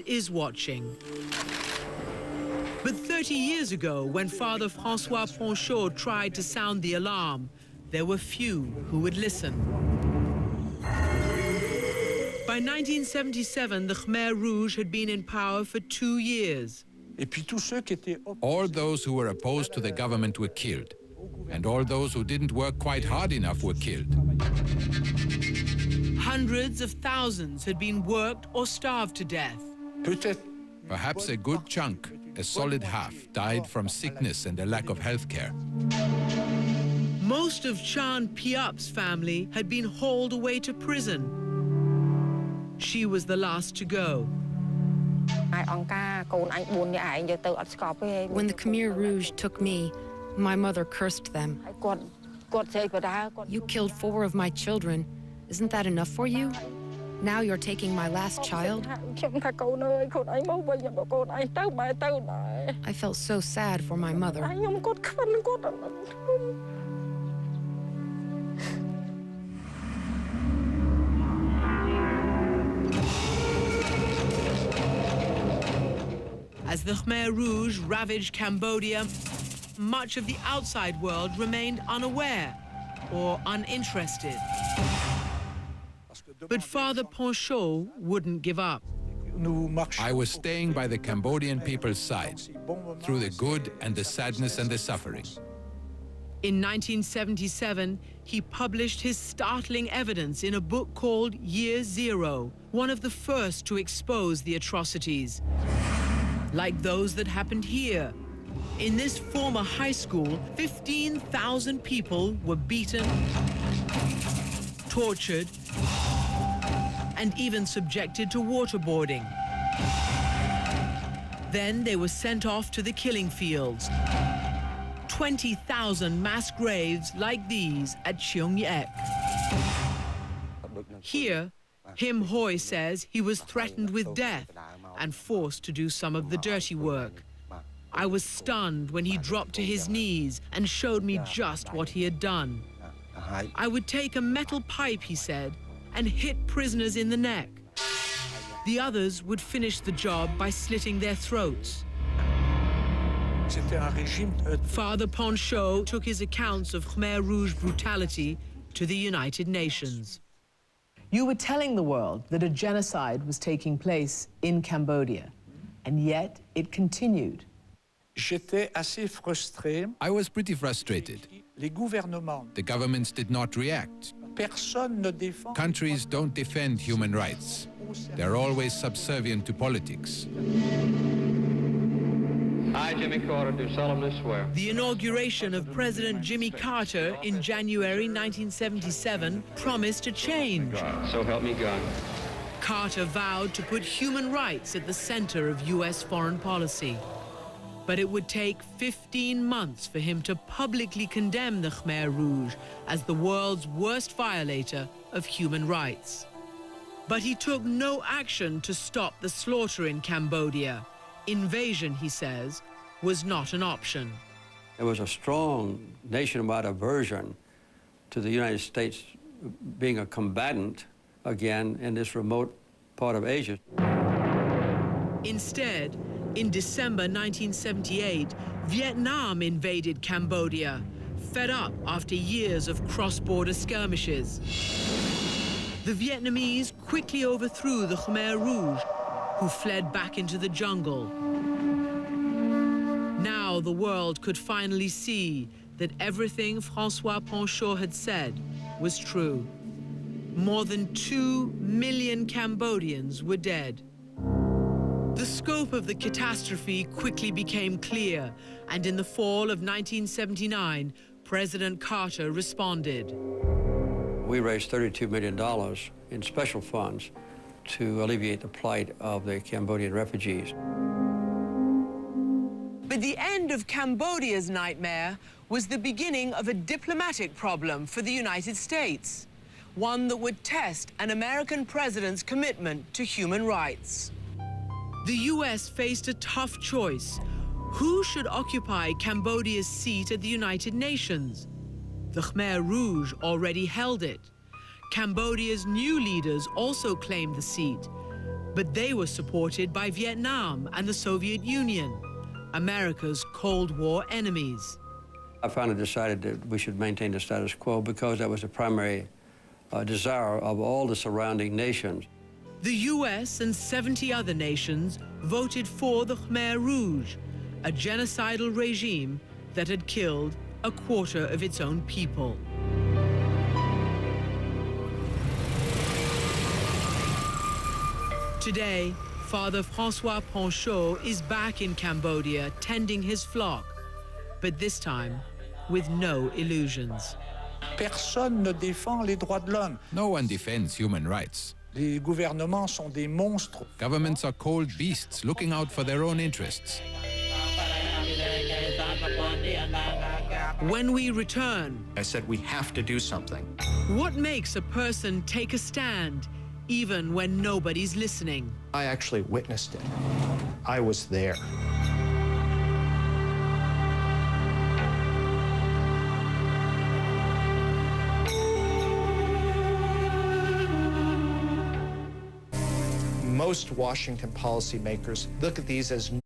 is watching. But 30 years ago, when Father Francois Ponchot tried to sound the alarm, there were few who would listen. By 1977, the Khmer Rouge had been in power for 2 years. All those who were opposed to the government were killed, and all those who didn't work quite hard enough were killed. Hundreds of thousands had been worked or starved to death. Perhaps a good chunk, a solid half, died from sickness and a lack of health care. Most of Chan Piap's family had been hauled away to prison. She was the last to go. When the Khmer Rouge took me, my mother cursed them. You killed 4 of my children. Isn't that enough for you? Now you're taking my last child? I felt so sad for my mother. As the Khmer Rouge ravaged Cambodia, much of the outside world remained unaware or uninterested. But Father Ponchot wouldn't give up. I was staying by the Cambodian people's side, through the good and the sadness and the suffering. In 1977, he published his startling evidence in a book called Year Zero, one of the first to expose the atrocities, like those that happened here. In this former high school, 15,000 people were beaten, tortured, and even subjected to waterboarding. Then they were sent off to the killing fields. 20,000 mass graves like these at Cheong Yek. Here, Him Hoi says he was threatened with death and forced to do some of the dirty work. I was stunned when he dropped to his knees and showed me just what he had done. I would take a metal pipe, he said, and hit prisoners in the neck. The others would finish the job by slitting their throats. Father Ponchot took his accounts of Khmer Rouge brutality to the United Nations. You were telling the world that a genocide was taking place in Cambodia, and yet it continued. I was pretty frustrated. The governments did not react. Countries don't defend human rights. They're always subservient to politics. I, Jimmy Carter, do solemnly swear. The inauguration of President Jimmy Carter in January 1977 promised a change. So help me God. Carter vowed to put human rights at the center of U.S. foreign policy. But it would take 15 months for him to publicly condemn the Khmer Rouge as the world's worst violator of human rights. But he took no action to stop the slaughter in Cambodia. Invasion, he says, was not an option. There was a strong nationwide aversion to the United States being a combatant again in this remote part of Asia. Instead, in December 1978, Vietnam invaded Cambodia, fed up after years of cross-border skirmishes. The Vietnamese quickly overthrew the Khmer Rouge, who fled back into the jungle. Now the world could finally see that everything Francois Ponchot had said was true. More than 2 million Cambodians were dead. The scope of the catastrophe quickly became clear, and in the fall of 1979, President Carter responded. We raised $32 million in special funds to alleviate the plight of the Cambodian refugees. But the end of Cambodia's nightmare was the beginning of a diplomatic problem for the United States, one that would test an American president's commitment to human rights. The U.S. faced a tough choice. Who should occupy Cambodia's seat at the United Nations? The Khmer Rouge already held it. Cambodia's new leaders also claimed the seat. But they were supported by Vietnam and the Soviet Union, America's Cold War enemies. I finally decided that we should maintain the status quo because that was the primary desire of all the surrounding nations. The US and 70 other nations voted for the Khmer Rouge, a genocidal regime that had killed a quarter of its own people. Today, Father Francois Panchaud is back in Cambodia tending his flock, but this time with no illusions. Personne ne défend les droits de l'homme. No one defends human rights. Les gouvernements sont des monstres. Governments are cold beasts looking out for their own interests. When we return, I said we have to do something. what makes a person take a stand even when nobody's listening? I actually witnessed it. I was there. Most Washington policymakers look at these as